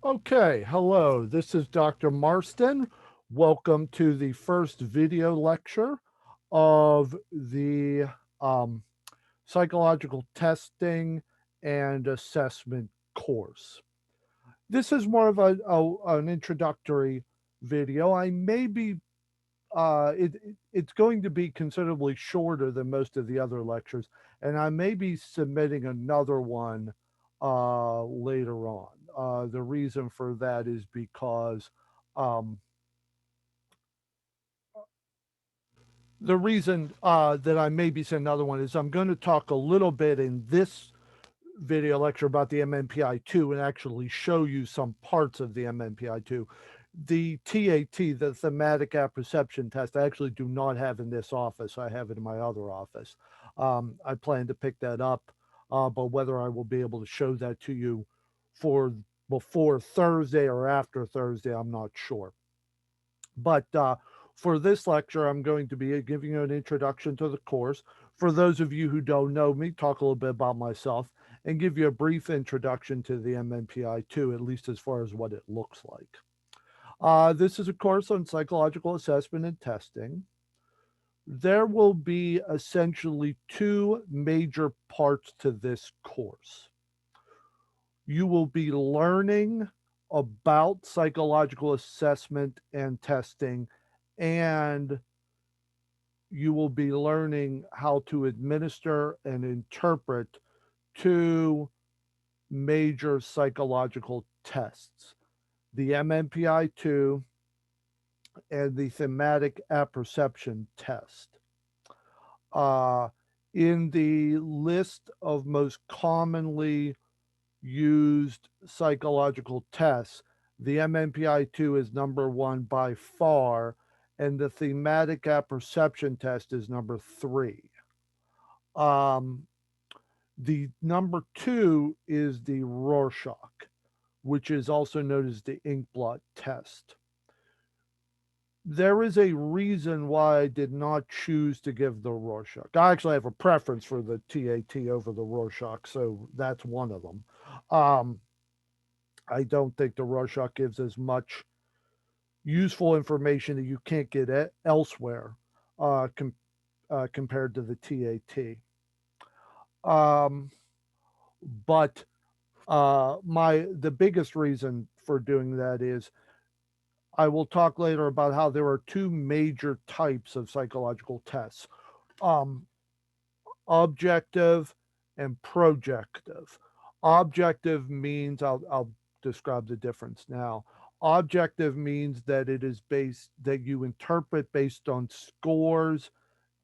Okay, hello, this is Dr. Marston. Welcome to the first video lecture of the um, psychological testing and assessment course. This is more of an introductory video. I may be, it's going to be considerably shorter than most of the other lectures, and I may be submitting another one later on. The reason for that is because um, the reason that I may be saying another one is I'm going to talk a little bit in this video lecture about the MMPI-2 and actually show you some parts of the MMPI-2. The TAT, the thematic apperception test, I actually do not have in this office. I have it in my other office. I plan to pick that up, but whether I will be able to show that to you for before Thursday or after Thursday, I'm not sure. But for this lecture, I'm going to be giving you an introduction to the course. For those of you who don't know me, talk a little bit about myself and give you a brief introduction to the MMPI-2, at least as far as what it looks like. This is a course on psychological assessment and testing. There will be essentially two major parts to this course. You will be learning about psychological assessment and testing, and you will be learning how to administer and interpret two major psychological tests, the MMPI-2 and the thematic apperception test. Uh, in the list of most commonly used psychological tests, the MMPI-2 is number one by far, and the thematic apperception test is number three. Um, the number two is the Rorschach, which is also known as the inkblot test. There is a reason why I did not choose to give the Rorschach. I actually have a preference for the TAT over the Rorschach, so that's one of them. Um, I don't think the Rorschach gives as much useful information that you can't get elsewhere compared to the TAT. Um, but the biggest reason for doing that is I will talk later about how there are two major types of psychological tests, um, objective and projective. Objective means I'll describe the difference now. Objective means that it is based that you interpret based on scores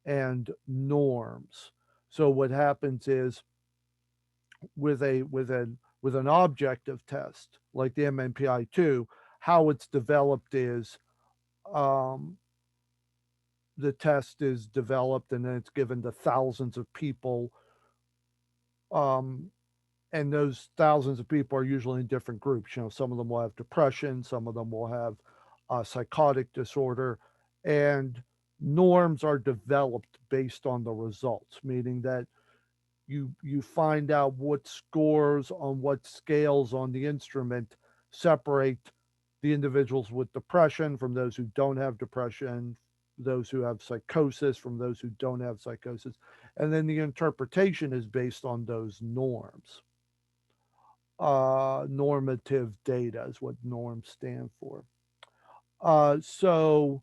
and norms. So what happens is with an objective test like the MMPI-2, how it's developed is um, the test is developed and then it's given to thousands of people. Um, and those thousands of people are usually in different groups. You know, some of them will have depression, some of them will have psychotic disorder, and norms are developed based on the results, meaning that you find out what scores on what scales on the instrument separate the individuals with depression from those who don't have depression, those who have psychosis from those who don't have psychosis, and then the interpretation is based on those norms. Normative data is what norms stand for. So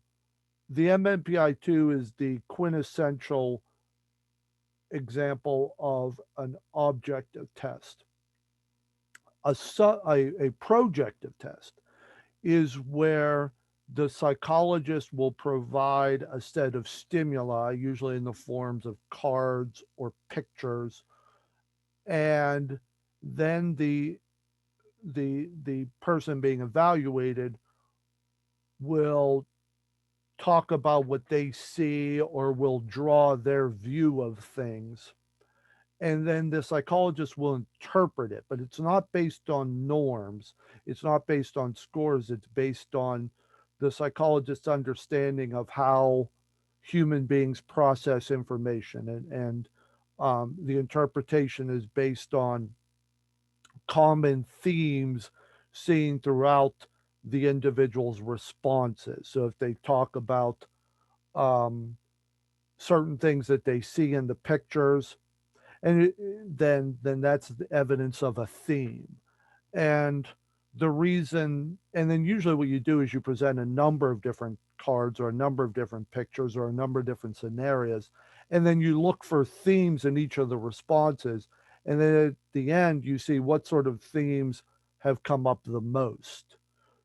the MMPI-2 is the quintessential example of an objective test. A projective test is where the psychologist will provide a set of stimuli, usually in the forms of cards or pictures, and then the person being evaluated will talk about what they see or will draw their view of things. And then the psychologist will interpret it, but it's not based on norms. It's not based on scores. It's based on the psychologist's understanding of how human beings process information. And the interpretation is based on common themes seen throughout the individual's responses. So if they talk about um, certain things that they see in the pictures, and then that's the evidence of a theme. And the reason, and then usually what you do is you present a number of different cards or a number of different pictures or a number of different scenarios, and then you look for themes in each of the responses. And then at the end, you see what sort of themes have come up the most.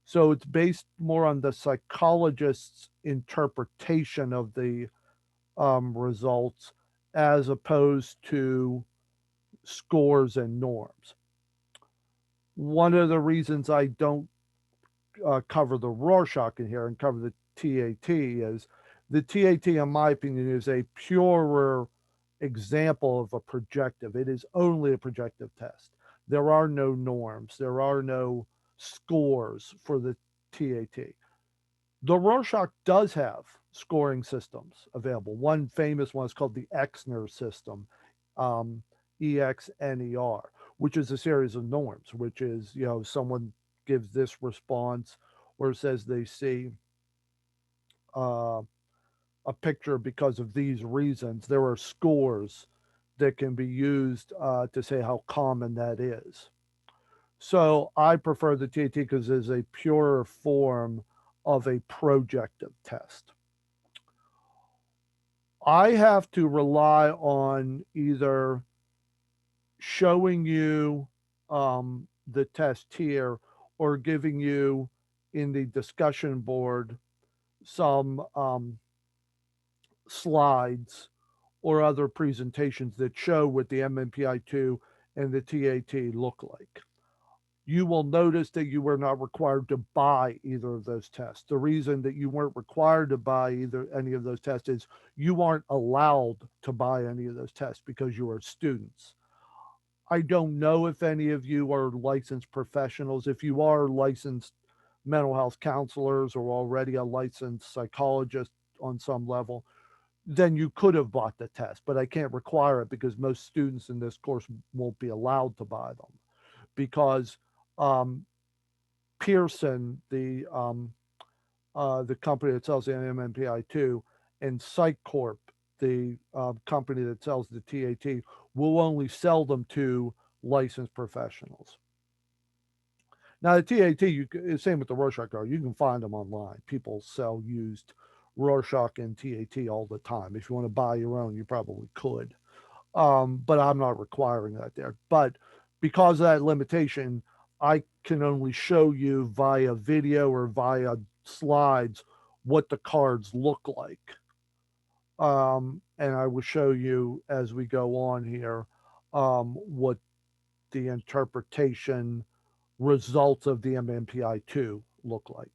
So it's based more on the psychologist's interpretation of the results as opposed to scores and norms. One of the reasons I don't cover the Rorschach in here and cover the TAT is the TAT, in my opinion, is a purer example of a projective. It is only a projective test. There are no norms, there are no scores for the TAT. The Rorschach does have scoring systems available. One famous one is called the Exner system, um, EXNER, which is a series of norms, which is, someone gives this response or says they see uh, a picture because of these reasons. There are scores that can be used to say how common that is. So I prefer the TAT because it is a purer form of a projective test. I have to rely on either showing you the test here or giving you in the discussion board some slides or other presentations that show what the MMPI-2 and the TAT look like. You will notice that you were not required to buy either of those tests. The reason that you weren't required to buy either any of those tests is you aren't allowed to buy any of those tests because you are students. I don't know if any of you are licensed professionals. If you are licensed mental health counselors or already a licensed psychologist on some level, then you could have bought the test, but I can't require it because most students in this course won't be allowed to buy them because um, Pearson, the company that sells the MMPI-2, and PsychCorp, the company that sells the TAT, will only sell them to licensed professionals. Now, the TAT, same with the Rorschach card, you can find them online. People sell used Rorschach and TAT all the time. If you want to buy your own, you probably could. But I'm not requiring that there. But because of that limitation, I can only show you via video or via slides what the cards look like. And I will show you as we go on here what the interpretation results of the MMPI-2 look like.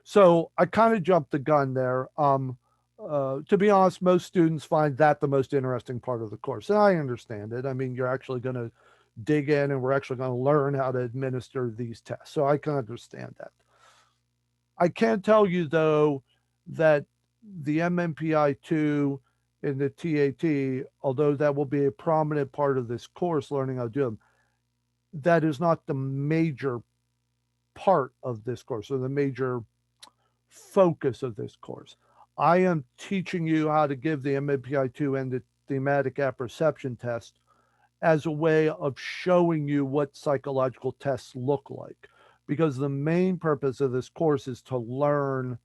So I kind of jumped the gun there. To be honest, most students find that the most interesting part of the course. And I understand it. I mean, you're actually going to dig in and we're actually going to learn how to administer these tests. So I can understand that. I can tell you, though, that the MMPI-2 and the TAT, although that will be a prominent part of this course, learning how to do them, that is not the major part of this course or the major focus of this course. I am teaching you how to give the MMPI-2 and the thematic apperception test as a way of showing you what psychological tests look like. Because the main purpose of this course is to learn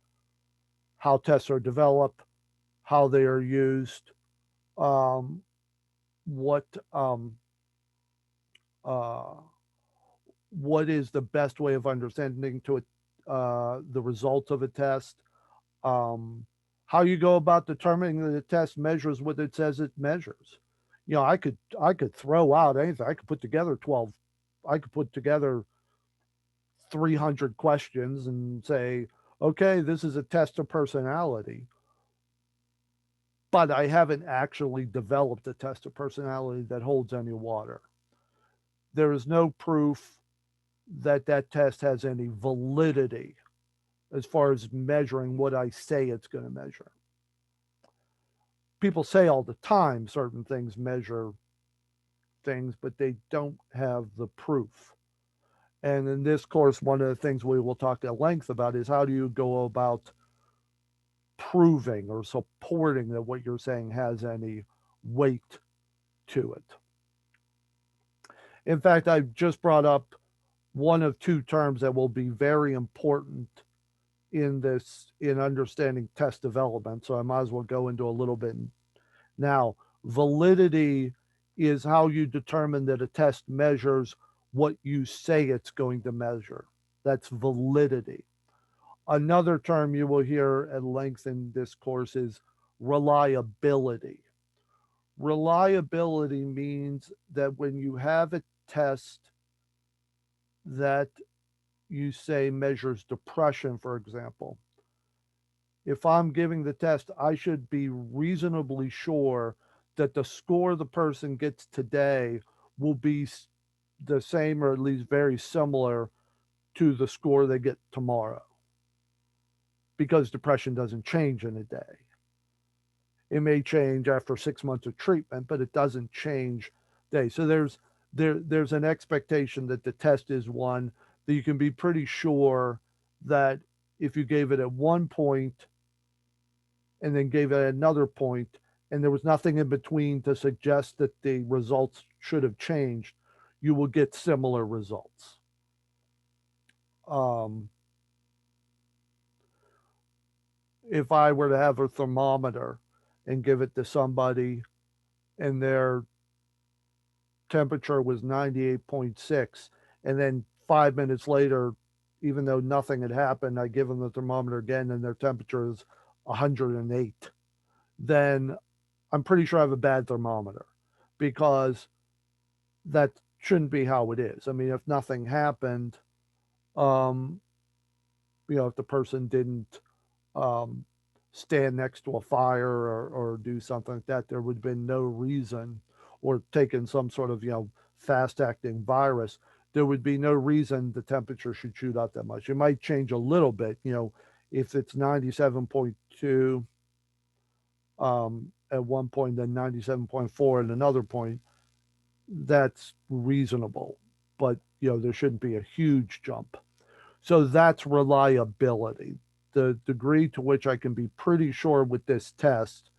how tests are developed, how they are used, um, what uh, what is the best way of understanding to it, the results of a test, um, how you go about determining that the test measures what it says it measures. I could throw out anything. I could put together 12. I could put together 300 questions and say, okay, this is a test of personality. But I haven't actually developed a test of personality that holds any water. There is no proof that that test has any validity as far as measuring what I say it's going to measure. People say all the time certain things measure things, but they don't have the proof. And in this course, one of the things we will talk at length about is how do you go about proving or supporting that what you're saying has any weight to it. In fact, I've just brought up one of two terms that will be very important in understanding test development. So I might as well go into a little bit now. Validity is how you determine that a test measures what you say it's going to measure. That's validity. Another term you will hear at length in this course is reliability. Reliability means that when you have a test that you say measures depression, for example, if I'm giving the test, I should be reasonably sure that the score the person gets today will be the same or at least very similar to the score they get tomorrow, because depression doesn't change in a day. It may change after 6 months of treatment, but it doesn't change day. So there's an expectation that the test is one that you can be pretty sure that if you gave it at one point and then gave it another point and there was nothing in between to suggest that the results should have changed, you will get similar results. Um, if I were to have a thermometer and give it to somebody and their temperature was 98.6, and then 5 minutes later, even though nothing had happened, I give them the thermometer again and their temperature is 108, then I'm pretty sure I have a bad thermometer, because that shouldn't be how it is. I mean, if nothing happened, um, if the person didn't um, stand next to a fire or do something like that, there would have been no reason, or taken some sort of, fast acting virus, there would be no reason the temperature should shoot up that much. It might change a little bit, if it's 97.2 at one point, then 97.4 at another point, that's reasonable. But, there shouldn't be a huge jump. So that's reliability. The degree to which I can be pretty sure with this test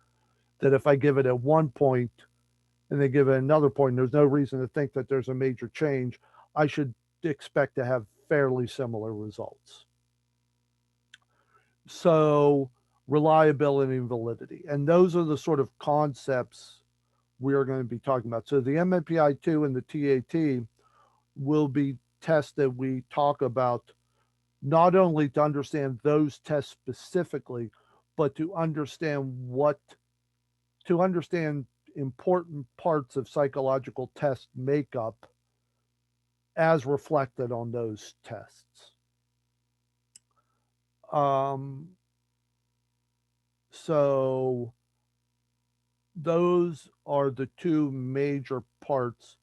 that if I give it at one point and they give it another point, there's no reason to think that there's a major change, I should expect to have fairly similar results. So, reliability and validity. And those are the sort of concepts we are going to be talking about. So, the MMPI2 and the TAT will be tests that we talk about not only to understand those tests specifically, but to understand important parts of psychological test makeup as reflected on those tests. Um, so those are the two major parts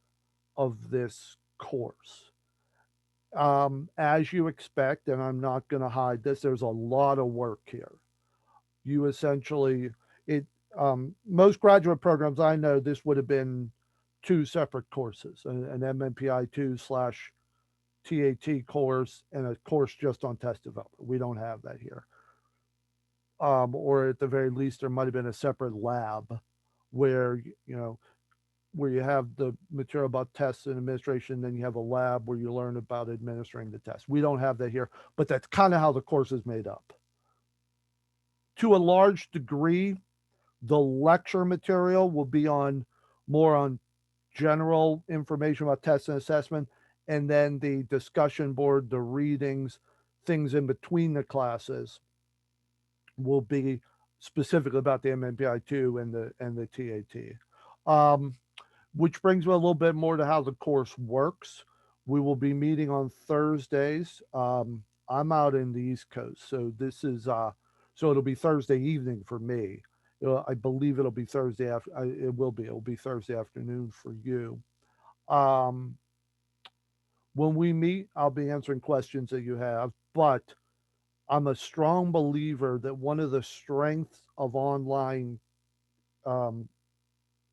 of this course. As you expect, and I'm not going to hide this, there's a lot of work here. You essentially, it most graduate programs I know, this would have been two separate courses, an MMPI2 slash TAT course and a course just on test development. We don't have that here. Or at the very least, there might have been a separate lab where, where you have the material about tests and administration, then you have a lab where you learn about administering the test. We don't have that here, but that's kind of how the course is made up. To a large degree, the lecture material will be more on general information about tests and assessment, and then the discussion board, the readings, things in between the classes will be specifically about the MMPI2 and the TAT. Which brings me a little bit more to how the course works. We will be meeting on Thursdays. I'm out in the East Coast, so this is so it'll be Thursday evening for me. I believe it'll be Thursday after. It will be. It will be Thursday afternoon for you. Um, when we meet, I'll be answering questions that you have. But I'm a strong believer that one of the strengths of online um,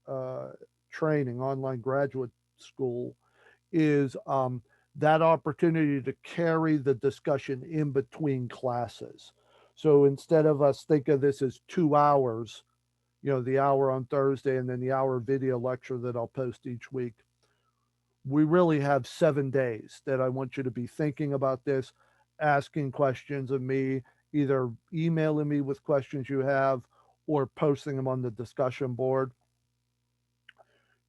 uh, training, online graduate school, is that opportunity to carry the discussion in between classes. So instead of us think of this as 2 hours, the hour on Thursday and then the hour video lecture that I'll post each week, we really have 7 days that I want you to be thinking about this, asking questions of me, either emailing me with questions you have or posting them on the discussion board.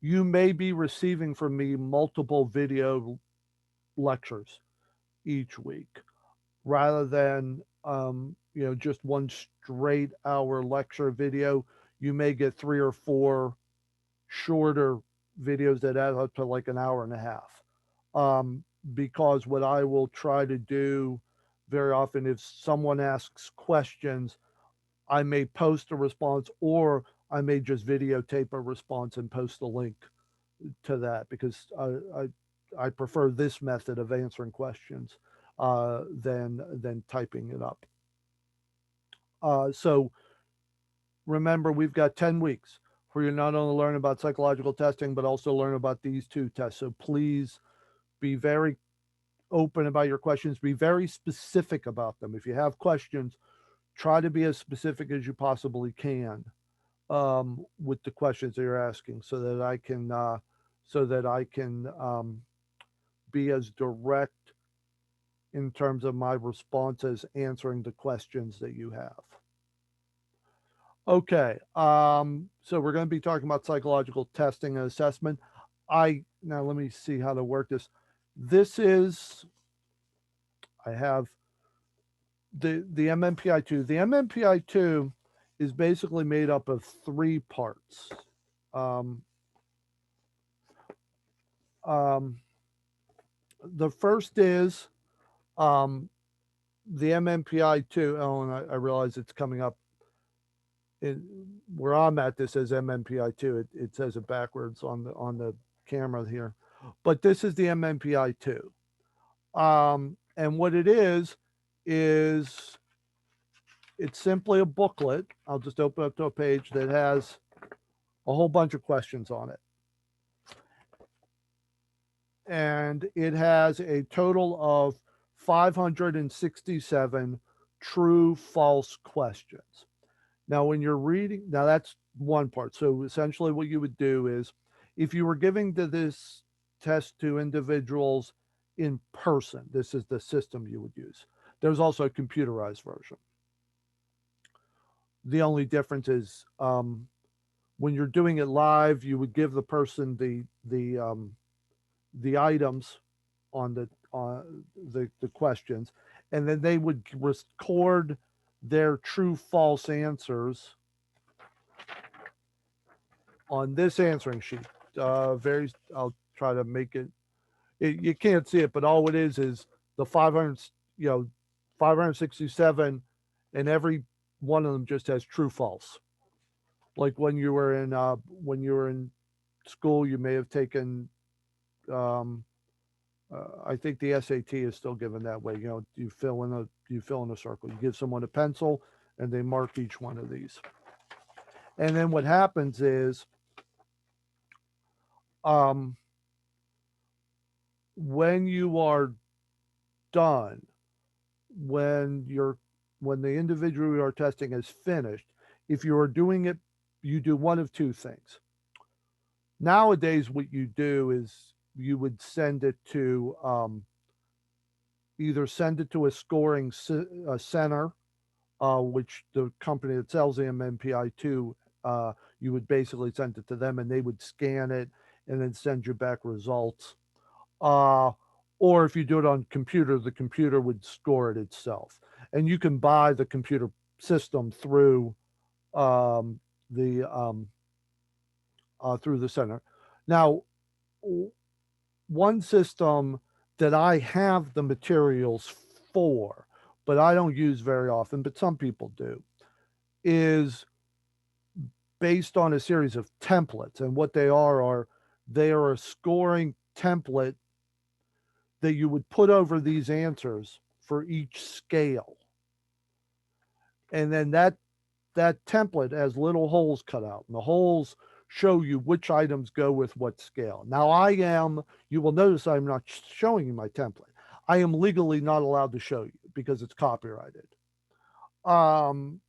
You may be receiving from me multiple video lectures each week rather than just one straight hour lecture video. You may get 3 or 4 shorter videos that add up to like an hour and a half. Because what I will try to do very often, if someone asks questions, I may post a response or I may just videotape a response and post a link to that because I prefer this method of answering questions than typing it up. So remember, we've got 10 weeks for you not only learn about psychological testing, but also learn about these 2 tests. So please be very open about your questions, be very specific about them. If you have questions, try to be as specific as you possibly can with the questions that you're asking so that I can be as direct in terms of my responses answering the questions that you have. Okay, so we're going to be talking about psychological testing and assessment. Now let me see how to work this. I have the MMPI-2. The MMPI-2 is basically made up of 3 parts. The first is the MMPI-2. Oh, and I realize it's coming up. Where I'm at, this says MMPI-2. It says it backwards on the camera here, but this is the MMPI-2. And what it is it's simply a booklet. I'll just open up to a page that has a whole bunch of questions on it. And it has a total of 567 true false questions. Now, when you're reading, now that's one part. So essentially what you would do is if you were giving this test to individuals in person, this is the system you would use. There's also a computerized version. The only difference is when you're doing it live, you would give the person the items on the questions, and then they would record their true false answers on this answering sheet. I'll try to make it, you can't see it, but all it is the 567, and every one of them just has true false. Like when you were in school, you may have taken I think the SAT is still given that way. You fill in a circle. You give someone a pencil, and they mark each one of these. And then what happens is, when you are done, when the individual you are testing is finished, if you are doing it, you do one of 2 things. Nowadays, what you do is you would send it to either send it to a scoring center, which the company that sells the MMPI-2, you would basically send it to them and they would scan it and then send you back results. Or if you do it on computer, the computer would score it itself. And you can buy the computer system through the center. Now, one system that I have the materials for, but I don't use very often, but some people do, is based on a series of templates. And what they are a scoring template that you would put over these answers for each scale. And then that template has little holes cut out, and the holes show you which items go with what scale. Now you will notice I'm not showing you my template. I am legally not allowed to show you because it's copyrighted. That's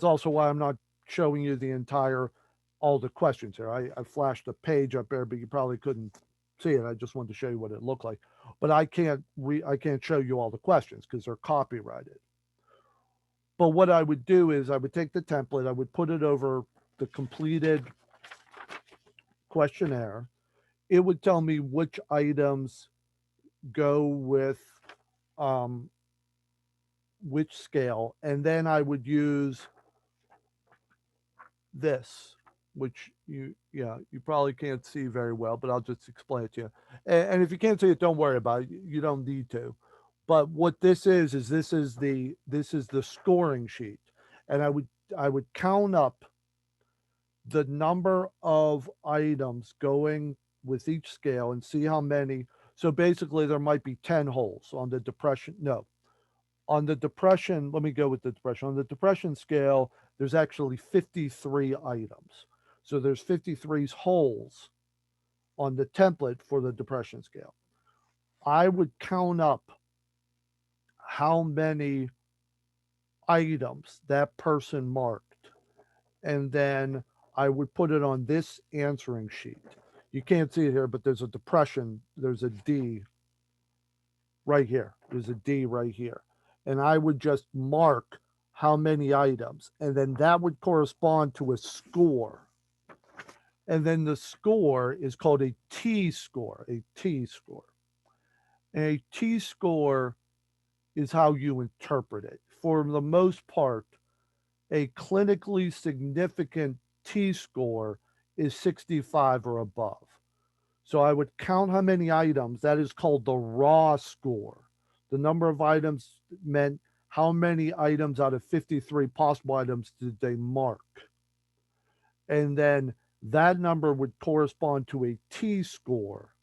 also why I'm not showing you all the questions here. I flashed a page up there, but you probably couldn't see it. I just wanted to show you what it looked like. But I can't show you all the questions because they're copyrighted. But what I would do is I would take the template, I would put it over the completed questionnaire. It would tell me which items go with which scale, and then I would use this, which you probably can't see very well, but I'll just explain it to you. And if you can't see it, don't worry about it. You don't need to. But what this is this is the scoring sheet, and I would count up the number of items going with each scale and see how many. So basically, there might be 10 holes on the depression. No, on the depression, let me go with the depression. On the depression scale, there's actually 53 items. So there's 53 holes on the template for the depression scale. I would count up how many items that person marked, and then I would put it on this answering sheet. You can't see it here, but there's a depression, there's a D right here. There's a D right here. And I would just mark how many items, and then that would correspond to a score. And then the score is called a T score, a T score. And a T score is how you interpret it. For the most part, a clinically significant T score is 65 or above. So I would count how many items. That is called the raw score. The number of items meant how many items out of 53 possible items did they mark. And then that number would correspond to a T score.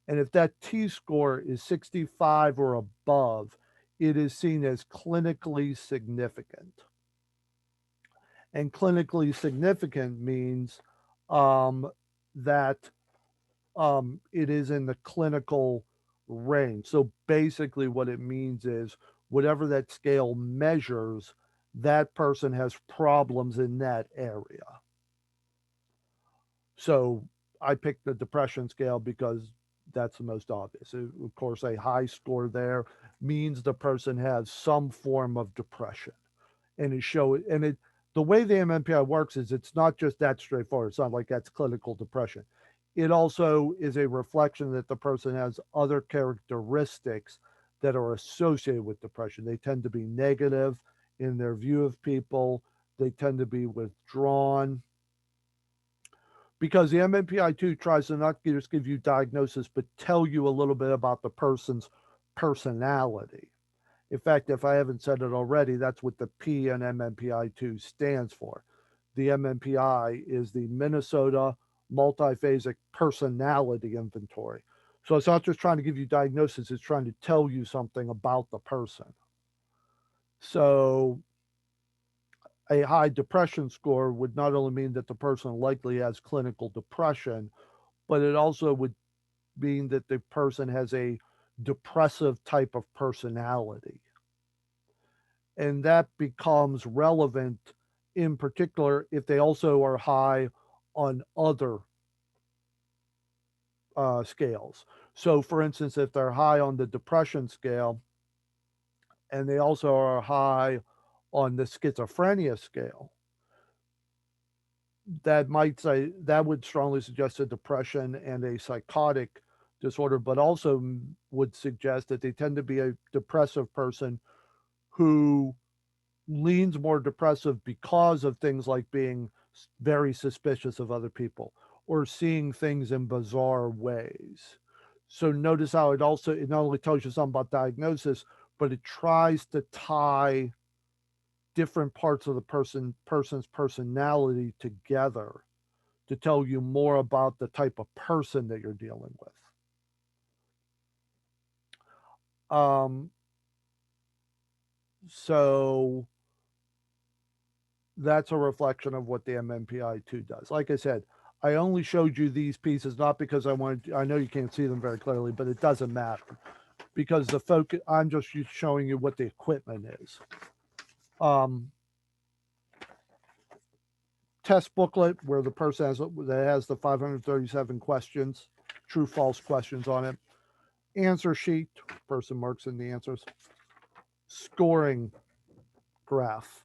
And if that T score is 65 or above, it is seen as clinically significant. And clinically significant means that it is in the clinical range. So basically, what it means is whatever that scale measures, that person has problems in that area. So I picked the depression scale because that's the most obvious. Of course, a high score there means the person has some form of depression, and the way the MMPI works is it's not just that straightforward. It's not like that's clinical depression. It also is a reflection that the person has other characteristics that are associated with depression. They tend to be negative in their view of people. They tend to be withdrawn, because the MMPI-2 tries to not just give you diagnosis, but tell you a little bit about the person's personality. In fact, if I haven't said it already, that's what the P in MMPI-2 stands for. The MMPI is the Minnesota Multiphasic Personality Inventory. So it's not just trying to give you diagnosis, it's trying to tell you something about the person. So a high depression score would not only mean that the person likely has clinical depression, but it also would mean that the person has a depressive type of personality. And that becomes relevant in particular if they also are high on other scales. So, for instance, if they're high on the depression scale and they also are high on the schizophrenia scale, that would strongly suggest a depression and a psychotic disorder, but also would suggest that they tend to be a depressive person who leans more depressive because of things like being very suspicious of other people or seeing things in bizarre ways. So notice how it not only tells you something about diagnosis, but it tries to tie different parts of the person's personality together to tell you more about the type of person that you're dealing with. So that's a reflection of what the MMPI-2 does. Like I said, I only showed you these pieces not because I wanted, I know you can't see them very clearly, but it doesn't matter because the focus, I'm just showing you what the equipment is. Test booklet where the person has the 537 questions, true false questions on it. Answer sheet, person marks in the answers. Scoring graph.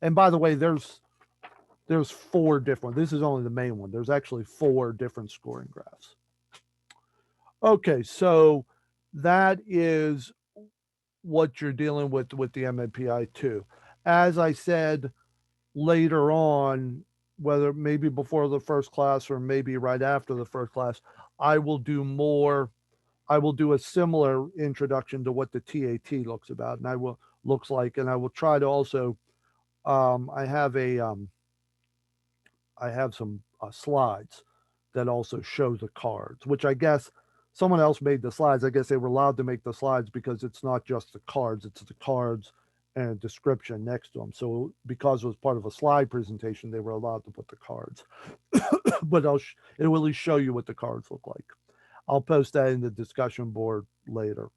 And by the way, there's 4 different. This is only the main one. There's actually 4 different scoring graphs. Okay, so that is what you're dealing with the MMPI-2. As I said, later on, whether maybe before the first class or maybe right after the first class, I will do a similar introduction to what the TAT looks about, and I will try to also I have some slides that also show the cards, which I guess someone else made the slides. I guess they were allowed to make the slides because it's not just the cards, it's the cards and a description next to them. So because it was part of a slide presentation, they were allowed to put the cards. But it will at least show you what the cards look like. I'll post that in the discussion board later.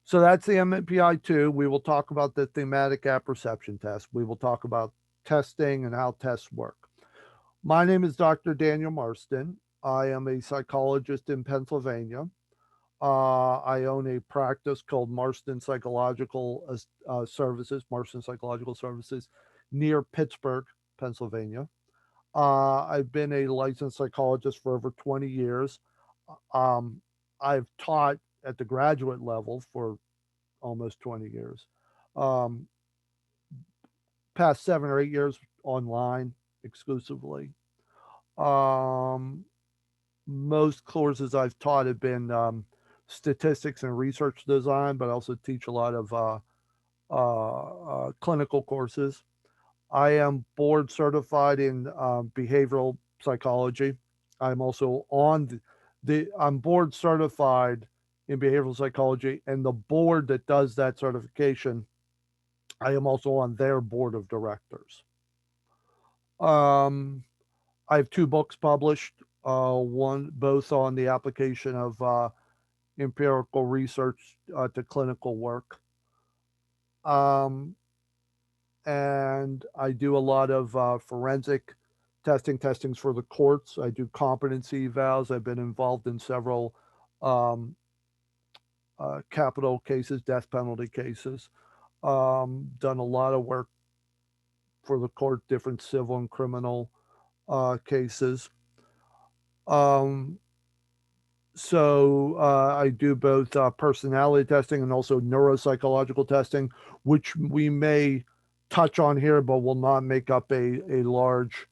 So that's the MMPI-2. We will talk about the thematic apperception test. We will talk about testing and how tests work. My name is Dr. Daniel Marston. I am a psychologist in Pennsylvania. I own a practice called Marston Psychological Services, near Pittsburgh, Pennsylvania. I've been a licensed psychologist for over 20 years. I've taught at the graduate level for almost 20 years. Past 7 or 8 years online exclusively. Most courses I've taught have been statistics and research design, but I also teach a lot of clinical courses. I am board certified in behavioral psychology. I'm also on I'm board certified in behavioral psychology, and the board that does that certification, I am also on their board of directors. I have 2 books published, both on the application of empirical research to clinical work. And I do a lot of forensic testings for the courts. I do competency evals. I've been involved in several capital cases, death penalty cases. Done a lot of work for the court, different civil and criminal cases. So I do both personality testing and also neuropsychological testing, which we may touch on here, but will not make up a large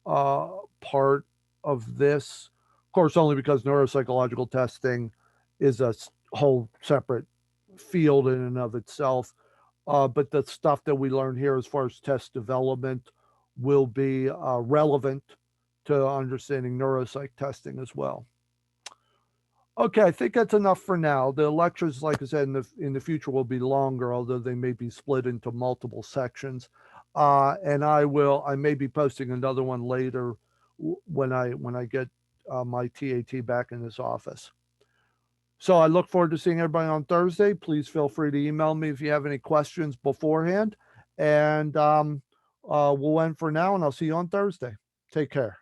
part of this. Of course, only because neuropsychological testing is a whole separate field in and of itself. But the stuff that we learn here as far as test development will be relevant to understanding neuropsych testing as well. Okay, I think that's enough for now. The lectures, like I said, in the future will be longer, although they may be split into multiple sections. And I may be posting another one later when I get my TAT back in this office. So I look forward to seeing everybody on Thursday. Please feel free to email me if you have any questions beforehand. And we'll end for now, and I'll see you on Thursday. Take care.